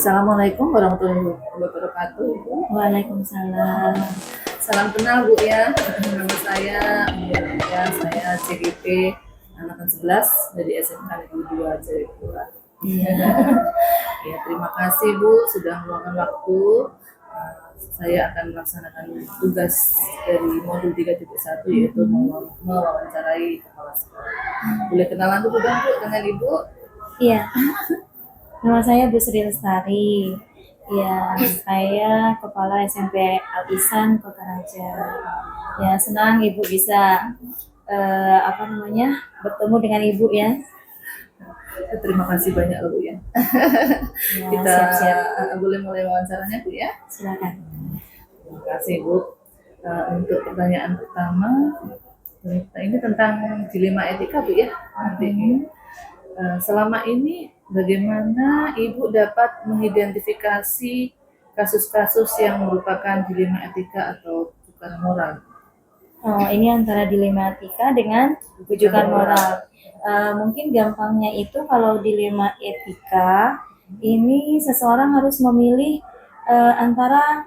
Assalamualaikum warahmatullahi wabarakatuh, Bu. Waalaikumsalam. Salam kenal, Bu, ya. Nama saya ya, saya CGP Angkatan 11 dari SMK Negeri 2 Jayapura. Iya. Ya, terima kasih, Bu, sudah meluangkan waktu. Saya akan melaksanakan tugas dari modul 3.1 yaitu mewawancarai kepala sekolah. Boleh kenalan dulu dong, Bu, dengan Ibu? Iya. Nama saya Bu Sri Lestari. Ya, saya Kepala SMP Al Ihsan Kota Raja. Ya, senang Ibu bisa bertemu dengan Ibu ya. Terima kasih banyak, Bu, ya. Ya, Kita siap-siap. boleh mulai wawancaranya, Bu, ya. Silakan. Terima kasih, Bu. Untuk pertanyaan pertama, ini tentang dilema etika, Bu, ya. Selama ini bagaimana Ibu dapat mengidentifikasi kasus-kasus yang merupakan dilema etika atau rujukan moral? Oh, ini antara dilema etika dengan rujukan moral. Mungkin gampangnya itu kalau dilema etika, ini seseorang harus memilih antara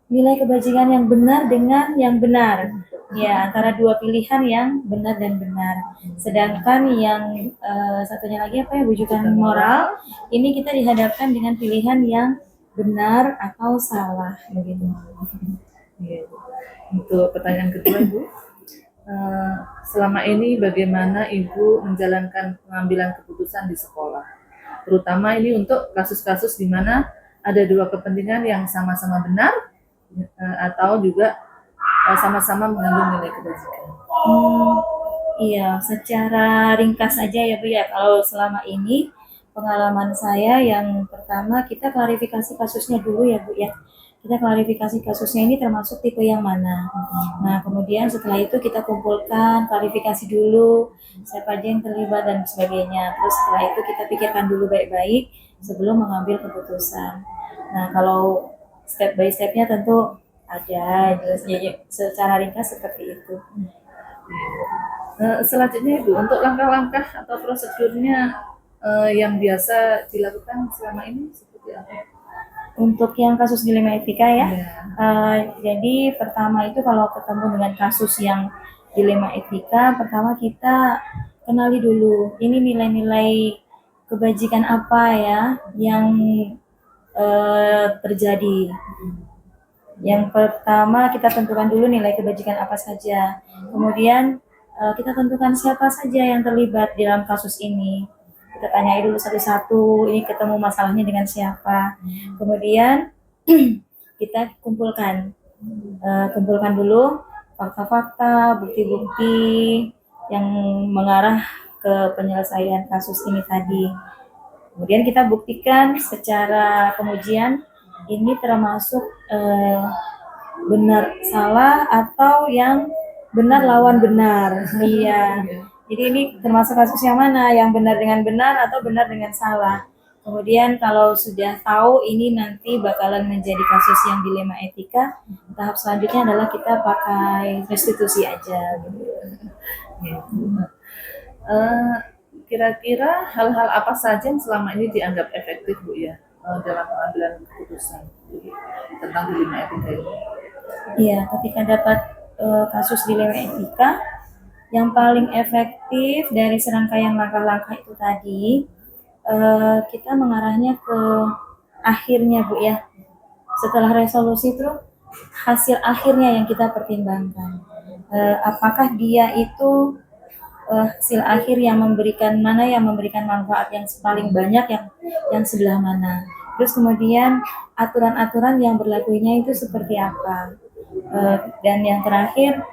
nilai kebajikan yang benar dengan yang benar. Ya, antara dua pilihan yang benar dan benar. Sedangkan yang satunya lagi rujukan moral, ini kita dihadapkan dengan pilihan yang benar atau salah begitu. Ya, untuk pertanyaan kedua, Ibu, selama ini bagaimana Ibu menjalankan pengambilan keputusan di sekolah, terutama ini untuk kasus-kasus di mana ada dua kepentingan yang sama-sama benar atau juga sama-sama mengandung nilai kebajikan. Iya, secara ringkas aja ya Bu ya. Kalau selama ini pengalaman saya yang pertama kita klarifikasi kasusnya dulu ya Bu ya. Kita klarifikasi kasusnya ini termasuk tipe yang mana. Nah, kemudian setelah itu kita kumpulkan klarifikasi dulu siapa aja yang terlibat dan sebagainya. Terus setelah itu kita pikirkan dulu baik-baik sebelum mengambil keputusan. Nah, kalau step by stepnya tentu ada jelasnya secara ringkas seperti itu. Selanjutnya, Ibu, untuk langkah-langkah atau prosedurnya yang biasa dilakukan selama ini seperti apa? Untuk yang kasus dilema etika ya, Ya. jadi pertama itu kalau ketemu dengan kasus yang dilema etika, pertama kita kenali dulu ini nilai-nilai kebajikan apa ya yang terjadi. Yang pertama kita tentukan dulu nilai kebajikan apa saja, kemudian kita tentukan siapa saja yang terlibat dalam kasus ini. Kita tanyai dulu satu-satu, ini ketemu masalahnya dengan siapa. Kemudian kita kumpulkan dulu fakta-fakta, bukti-bukti yang mengarah ke penyelesaian kasus ini tadi. Kemudian kita buktikan secara pengujian ini termasuk benar salah atau yang benar lawan benar. Iya. Jadi ini termasuk kasus yang mana? Yang benar dengan benar atau benar dengan salah. Kemudian kalau sudah tahu ini nanti bakalan menjadi kasus yang dilema etika, tahap selanjutnya adalah kita pakai restitusi aja. Kira-kira hal-hal apa saja yang selama ini dianggap efektif, Bu, ya, dalam pengambilan keputusan tentang dilema etika ini? Iya, ketika dapat kasus dilema etika, yang paling efektif dari serangkaian langkah-langkah itu tadi, kita mengarahnya ke akhirnya Bu ya. Setelah resolusi itu hasil akhirnya yang kita pertimbangkan. Apakah dia itu hasil akhir yang memberikan manfaat yang paling banyak yang sebelah mana. Terus kemudian aturan-aturan yang berlakunya itu seperti apa. Dan yang terakhir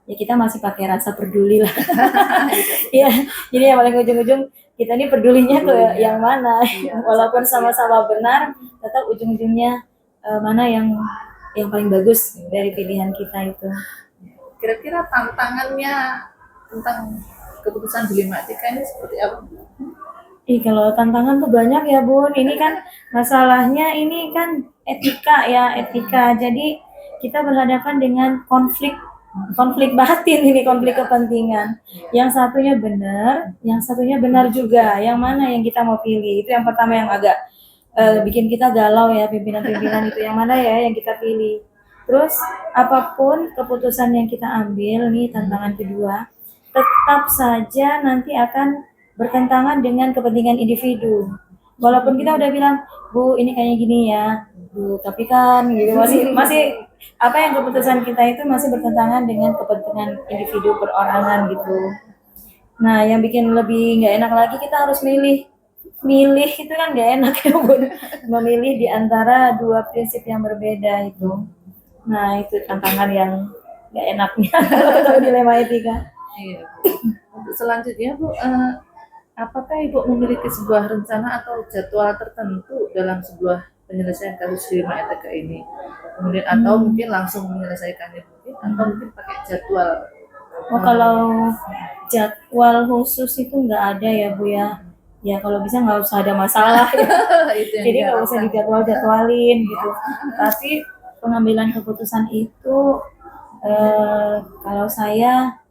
ya kita masih pakai rasa peduli lah. Ya, jadi yang paling ujung-ujung kita ini pedulinya ke yang mana. Walaupun sama-sama benar, tetap ujung-ujungnya mana yang paling bagus dari pilihan kita itu. Kira-kira tantangannya tentang keputusan dilema etika ini seperti apa? Kalau tantangan tuh banyak ya Bun. Ini kan masalahnya ini kan etika ya, etika. Jadi kita berhadapan dengan konflik konflik batin ini, konflik kepentingan. Yang satunya benar, yang satunya benar juga. Yang mana yang kita mau pilih? Itu yang pertama yang agak bikin kita galau ya, pimpinan-pimpinan itu yang mana ya yang kita pilih. Terus apapun keputusan yang kita ambil nih, tantangan kedua, tetap saja nanti akan bertentangan dengan kepentingan individu. Walaupun kita udah bilang, Bu, ini kayaknya gini ya, Bu, tapi kan gitu masih masih apa yang keputusan kita itu masih bertentangan dengan kepentingan individu perorangan gitu. Nah, yang bikin lebih nggak enak lagi kita harus milih. Milih itu kan nggak enak ya Bun. Memilih di antara dua prinsip yang berbeda itu. Nah, itu tantangan yang nggak enaknya kalau dilema etika. Iya, Bu. Untuk selanjutnya, Bu, apakah Ibu memiliki sebuah rencana atau jadwal tertentu dalam sebuah penyelesaian kasus dilema etika ini? Kemudian atau mungkin langsung menyelesaikannya mungkin, atau mungkin pakai jadwal? Oh, kalau jadwal khusus itu nggak ada ya Bu ya. Ya kalau bisa nggak usah ada masalah ya. Itu yang Jadi nggak usah diharapkan. dijadwal-jadwalin gitu. Tapi pengambilan keputusan itu kalau saya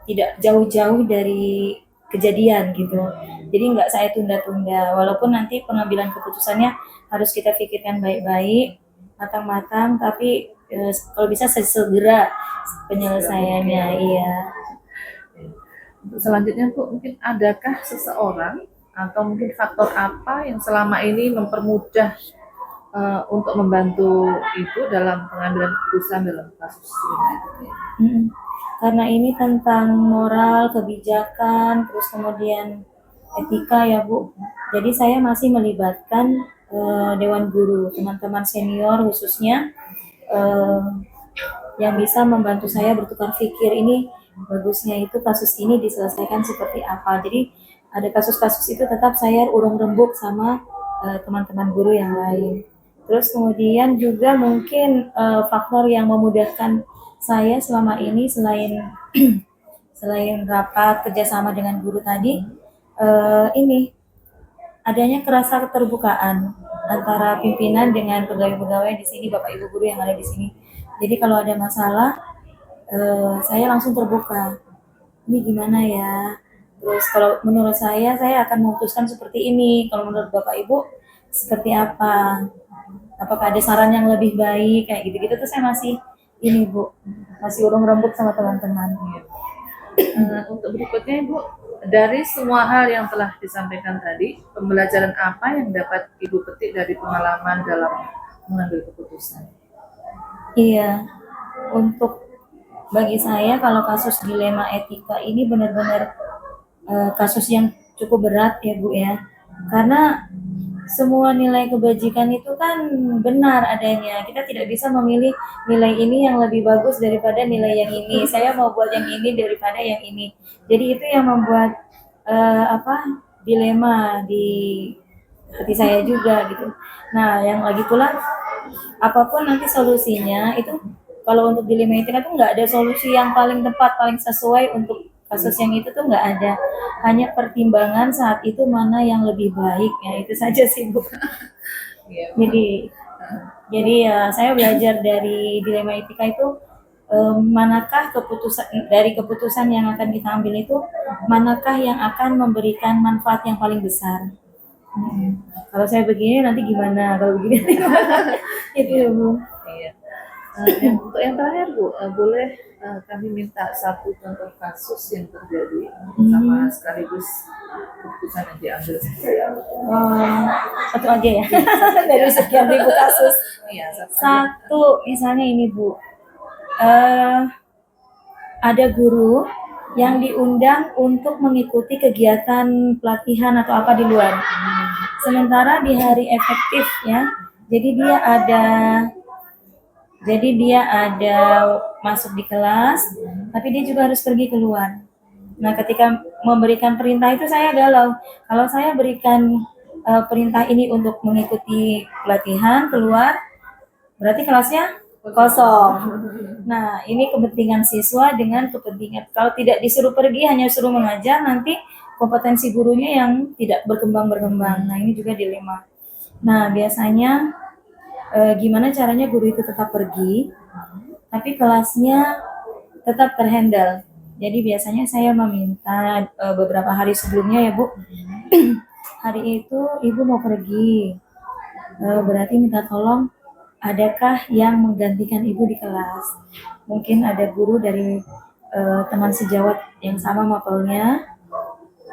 tidak jauh-jauh dari kejadian gitu. Jadi nggak saya tunda-tunda. Walaupun nanti pengambilan keputusannya harus kita pikirkan baik-baik, matang-matang. Tapi kalau bisa segera penyelesaiannya. Iya. Untuk selanjutnya, Bu, mungkin adakah seseorang atau mungkin faktor apa yang selama ini mempermudah untuk membantu Ibu dalam pengambilan keputusan dalam kasus dilema etika ini? Mm-mm. Karena ini tentang moral, kebijakan, terus kemudian etika ya Bu. Jadi saya masih melibatkan Dewan Guru, teman-teman senior khususnya eh, yang bisa membantu saya bertukar pikir ini bagusnya itu kasus ini diselesaikan seperti apa. Jadi ada kasus-kasus itu tetap saya urung rembuk sama teman-teman guru yang lain. Terus kemudian juga mungkin faktor yang memudahkan saya selama ini selain rapat kerjasama dengan guru tadi, ini adanya kerasa keterbukaan antara pimpinan dengan pegawai-pegawai di sini, Bapak Ibu guru yang ada di sini. Jadi kalau ada masalah, saya langsung terbuka. Ini gimana ya? Terus kalau menurut saya akan memutuskan seperti ini. Kalau menurut Bapak Ibu, seperti apa? Apakah ada saran yang lebih baik? Kayak gitu-gitu tuh saya masih ini Bu, masih urung rembuk sama teman-teman. Untuk berikutnya, Ibu, dari semua hal yang telah disampaikan tadi, pembelajaran apa yang dapat Ibu petik dari pengalaman dalam mengambil keputusan? Iya, untuk bagi saya kalau kasus dilema etika ini benar-benar kasus yang cukup berat ya Bu ya. Karena semua nilai kebajikan itu kan benar adanya. Kita tidak bisa memilih nilai ini yang lebih bagus daripada nilai yang ini. Saya mau buat yang ini daripada yang ini. Jadi itu yang membuat dilema di hati saya juga gitu. Nah, yang lagi pula apapun nanti solusinya itu kalau untuk dilema etika tuh nggak ada solusi yang paling tepat, paling sesuai untuk kasus yang itu tuh nggak ada. Hanya pertimbangan saat itu mana yang lebih baik ya itu saja sih Bu. Iya. Jadi ya saya belajar dari dilema etika itu manakah keputusan yang akan kita ambil itu manakah yang akan memberikan manfaat yang paling besar. Kalau saya begini nanti gimana? Kalau begini nanti gimana? Itu ya Bu. Iya. Untuk yang terakhir, Bu, boleh kami minta satu contoh kasus yang terjadi sama sekaligus keputusan yang diambil seperti apa? Satu aja ya dari sekian ribu kasus. Iya, satu aja. Satu misalnya ini Bu, ada guru yang diundang untuk mengikuti kegiatan pelatihan atau apa di luar. Sementara di hari efektif ya, jadi dia ada masuk di kelas, tapi dia juga harus pergi keluar. Nah, ketika memberikan perintah itu saya galau. Kalau saya berikan perintah ini untuk mengikuti pelatihan keluar, berarti kelasnya kosong. Nah, ini kepentingan siswa dengan kepentingan kalau tidak disuruh pergi hanya suruh mengajar, nanti kompetensi gurunya yang tidak berkembang. Nah, ini juga dilema. Nah, biasanya gimana caranya guru itu tetap pergi, tapi kelasnya tetap terhandle. Jadi biasanya saya meminta beberapa hari sebelumnya ya Bu, hari itu Ibu mau pergi, berarti minta tolong adakah yang menggantikan Ibu di kelas. Mungkin ada guru dari teman sejawat yang sama mapelnya,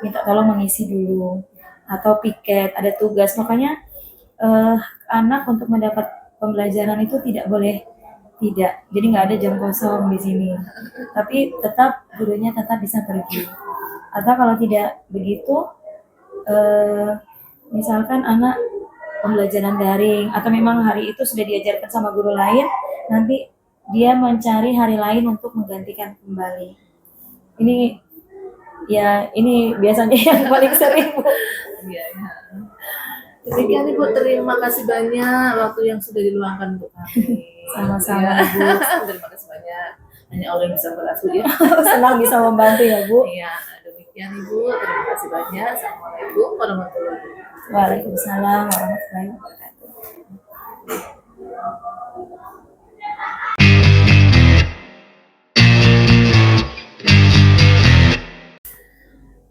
minta tolong mengisi dulu. Atau piket, ada tugas. Makanya anak untuk mendapat pembelajaran itu tidak boleh tidak. Jadi nggak ada jam kosong di sini. Tapi tetap gurunya tetap bisa pergi. Atau kalau tidak begitu, misalkan anak pembelajaran daring atau memang hari itu sudah diajarkan sama guru lain, nanti dia mencari hari lain untuk menggantikan kembali. Ini biasanya yang paling sering Bu. Iya, iya. Demikian Ibu, terima kasih banyak waktu yang sudah diluangkan untuk kami. Sama-sama, Ya. Bu. Terima kasih banyak. Hanya Allah yang bisa berlaku ya. Senang bisa membantu ya Bu. Iya, demikian Ibu. Terima kasih banyak. Assalamualaikum warahmatullahi wabarakatuh. Waalaikumsalam warahmatullahi wabarakatuh.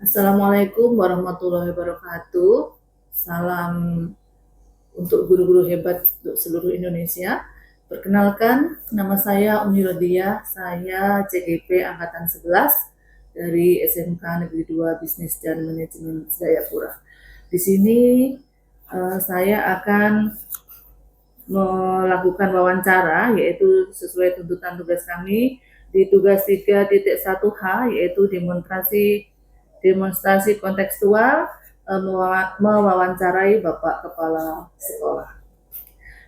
Assalamualaikum warahmatullahi wabarakatuh. Salam untuk guru-guru hebat untuk seluruh Indonesia. Perkenalkan, nama saya Uni Rodia, saya CGP Angkatan 11 dari SMK Negeri 2 Bisnis dan Manajemen Jayapura. Di sini saya akan melakukan wawancara, yaitu sesuai tuntutan tugas kami di tugas 3.1H, yaitu demonstrasi kontekstual mewawancarai Bapak Kepala Sekolah.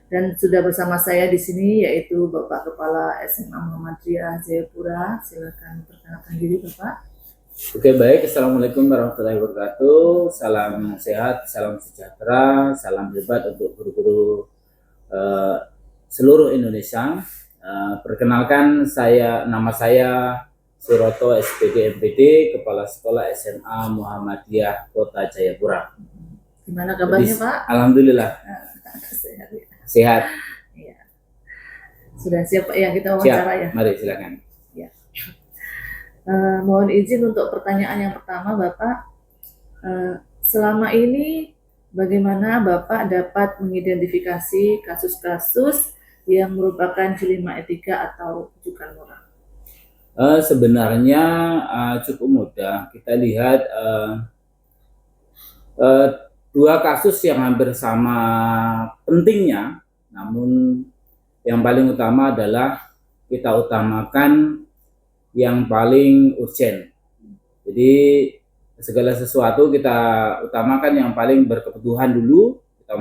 Dan sudah bersama saya di sini yaitu Bapak Kepala SMA Muhammadiyah Jayapura. Silakan perkenalkan diri Bapak. Oke, baik. Assalamualaikum warahmatullahi wabarakatuh. Salam sehat, salam sejahtera, salam hebat untuk guru-guru seluruh Indonesia. Perkenalkan, nama saya Suroto SPD MPD, Kepala Sekolah SMA Muhammadiyah Kota Jayapura. Gimana kabarnya Jadi, Pak? Alhamdulillah Sehat. sehat. Ya. Sudah siap Pak ya kita Siap. wawancara ya? Mari silakan. Mohon izin untuk pertanyaan yang pertama Bapak. Selama ini bagaimana Bapak dapat mengidentifikasi kasus-kasus yang merupakan dilema etika atau rujukan moral? Sebenarnya cukup mudah. Kita lihat dua kasus yang hampir sama pentingnya, namun yang paling utama adalah kita utamakan yang paling urgent. Jadi segala sesuatu kita utamakan yang paling berkebutuhan dulu, kita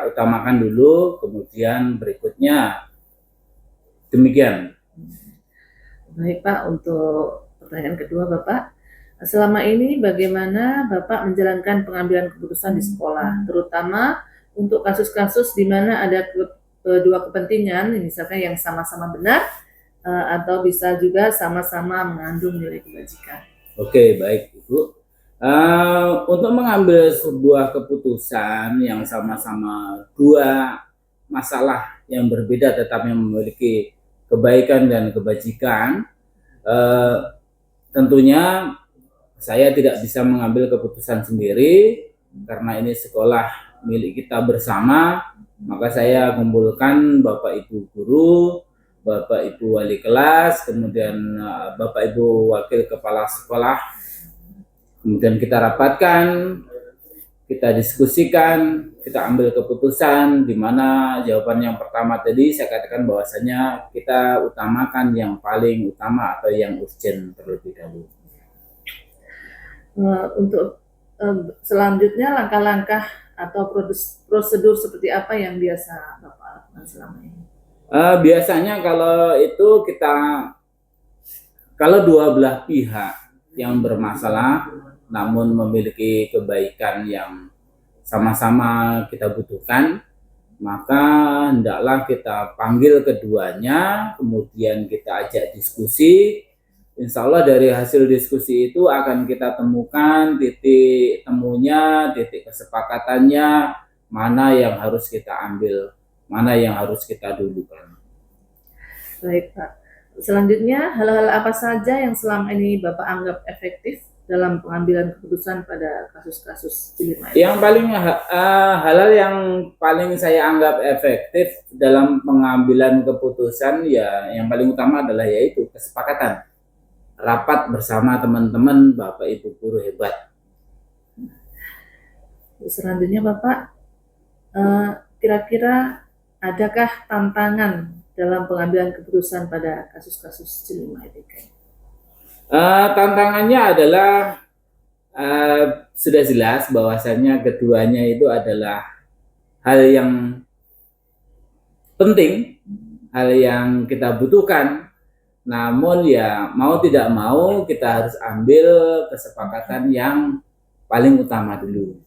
utamakan dulu, kemudian berikutnya. Demikian. Baik Pak, untuk pertanyaan kedua Bapak, selama ini bagaimana Bapak menjalankan pengambilan keputusan di sekolah, terutama untuk kasus-kasus di mana ada kedua kepentingan, misalkan yang sama-sama benar atau bisa juga sama-sama mengandung nilai kebajikan. Oke, baik Ibu. Untuk mengambil sebuah keputusan yang sama-sama dua masalah yang berbeda tetapi memiliki kebaikan dan kebajikan, tentunya saya tidak bisa mengambil keputusan sendiri karena ini sekolah milik kita bersama, maka saya kumpulkan Bapak Ibu guru, Bapak Ibu wali kelas, kemudian Bapak Ibu wakil kepala sekolah, kemudian kita rapatkan, kita diskusikan, kita ambil keputusan, di mana jawaban yang pertama tadi saya katakan bahwasanya kita utamakan yang paling utama atau yang urgent terlebih dahulu. Untuk selanjutnya langkah-langkah atau prosedur seperti apa yang biasa Bapak lakukan selama ini? Biasanya kalau dua belah pihak yang bermasalah namun memiliki kebaikan yang sama-sama kita butuhkan, maka hendaklah kita panggil keduanya, kemudian kita ajak diskusi. Insya Allah dari hasil diskusi itu akan kita temukan titik temunya, titik kesepakatannya, mana yang harus kita ambil, mana yang harus kita dulukan. Baik Pak, Selanjutnya, hal-hal apa saja yang selama ini Bapak anggap efektif dalam pengambilan keputusan pada kasus-kasus Cilima ini? Yang paling hal yang paling saya anggap efektif dalam pengambilan keputusan ya yang paling utama adalah yaitu kesepakatan rapat bersama teman-teman Bapak Ibu guru hebat. Selanjutnya Bapak, kira-kira adakah tantangan dalam pengambilan keputusan pada kasus-kasus Cilima Etika? Tantangannya adalah sudah jelas bahwasannya keduanya itu adalah hal yang penting, hal yang kita butuhkan. Namun ya mau tidak mau kita harus ambil kesepakatan yang paling utama dulu.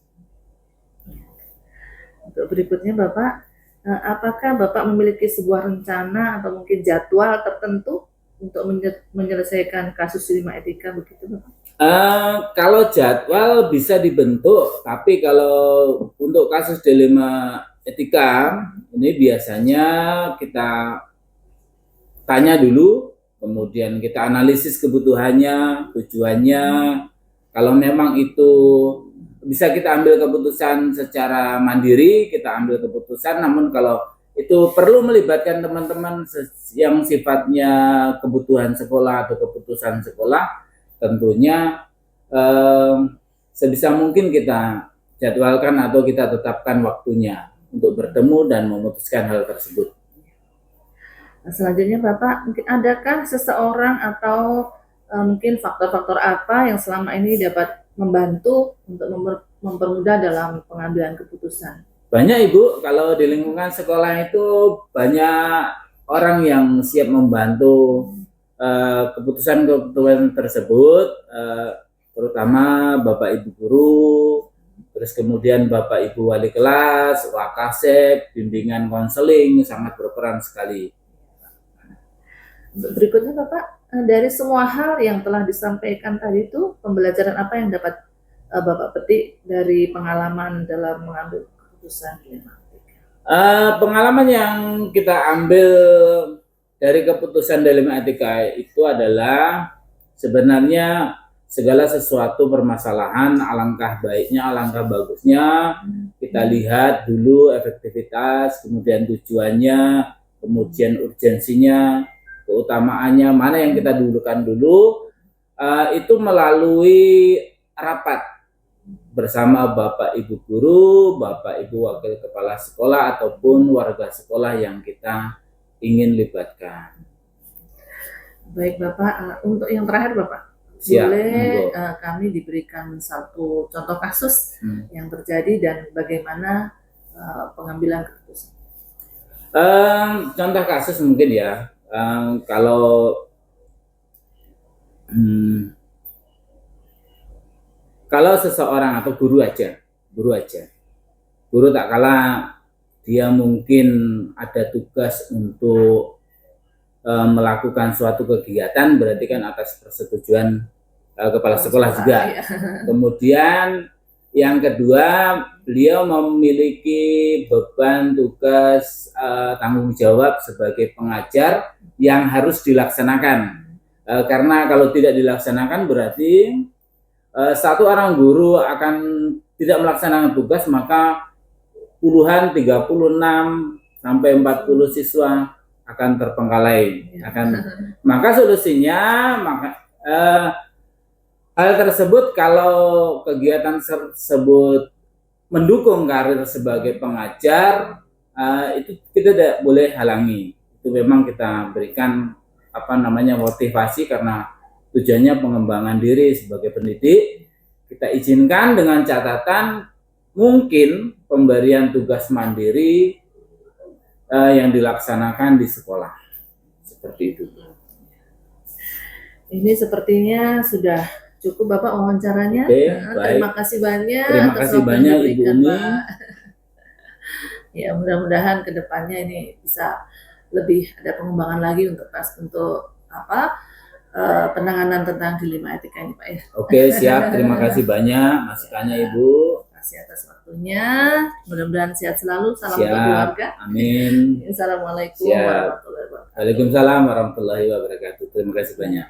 Untuk berikutnya Bapak, apakah Bapak memiliki sebuah rencana atau mungkin jadwal tertentu untuk menyelesaikan kasus Cilima Etika begitu Bapak? Kalau jadwal bisa dibentuk, tapi kalau untuk kasus dilema etika ini biasanya kita tanya dulu, kemudian kita analisis kebutuhannya, tujuannya. Kalau memang itu bisa kita ambil keputusan secara mandiri, kita ambil keputusan. Namun kalau itu perlu melibatkan teman-teman yang sifatnya kebutuhan sekolah atau keputusan sekolah, tentunya sebisa mungkin kita jadwalkan atau kita tetapkan waktunya untuk bertemu dan memutuskan hal tersebut. Selanjutnya Bapak, mungkin adakah seseorang atau mungkin faktor-faktor apa yang selama ini dapat membantu untuk mempermudah dalam pengambilan keputusan? Banyak Ibu, kalau di lingkungan sekolah itu banyak orang yang siap membantu keputusan-keputusan tersebut, terutama Bapak Ibu guru, terus kemudian Bapak Ibu wali kelas, wakasek, bimbingan konseling sangat berperan sekali. Berikutnya Bapak, dari semua hal yang telah disampaikan tadi itu, pembelajaran apa yang dapat Bapak petik dari pengalaman dalam mengambil keputusan? Pengalaman yang kita ambil dari keputusan dilema etika itu adalah sebenarnya segala sesuatu permasalahan alangkah baiknya, alangkah bagusnya kita lihat dulu efektivitas, kemudian tujuannya, kemudian urgensinya, keutamaannya, mana yang kita dulukan dulu, itu melalui rapat bersama Bapak Ibu guru, Bapak Ibu wakil kepala sekolah ataupun warga sekolah yang kita ingin libatkan. Baik Bapak, untuk yang terakhir Bapak, Siap, boleh kami diberikan satu contoh kasus yang terjadi dan bagaimana pengambilan keputusan? Contoh kasus mungkin ya, kalau seseorang atau guru tak kalah dia mungkin ada tugas untuk melakukan suatu kegiatan, berarti kan atas persetujuan kepala sekolah juga. Iya. Kemudian yang kedua, beliau memiliki beban tugas tanggung jawab sebagai pengajar yang harus dilaksanakan. Karena kalau tidak dilaksanakan berarti satu orang guru akan tidak melaksanakan tugas, maka puluhan 36 sampai 40 siswa akan terpenggalai. Maka solusinya hal tersebut, kalau kegiatan tersebut mendukung karir sebagai pengajar, itu kita tidak boleh halangi. Itu memang kita berikan motivasi karena tujuannya pengembangan diri sebagai pendidik. Kita izinkan dengan catatan mungkin pemberian tugas mandiri yang dilaksanakan di sekolah. Seperti itu. Ini sepertinya sudah cukup Bapak wawancaranya. Oke, terima kasih banyak. Terima kasih banyak Ibu Umi. Ya, mudah-mudahan kedepannya ini bisa lebih ada pengembangan lagi untuk penanganan tentang dilema etika ini Pak ya. Oke, siap. Terima kasih banyak masukannya Ibu. kasih atas waktunya. Mudah-mudahan sehat selalu. Salam untuk Siap. keluarga. Amin. Assalamualaikum Siap. warahmatullahi wabarakatuh. Waalaikumsalam warahmatullahi wabarakatuh. Terima kasih banyak.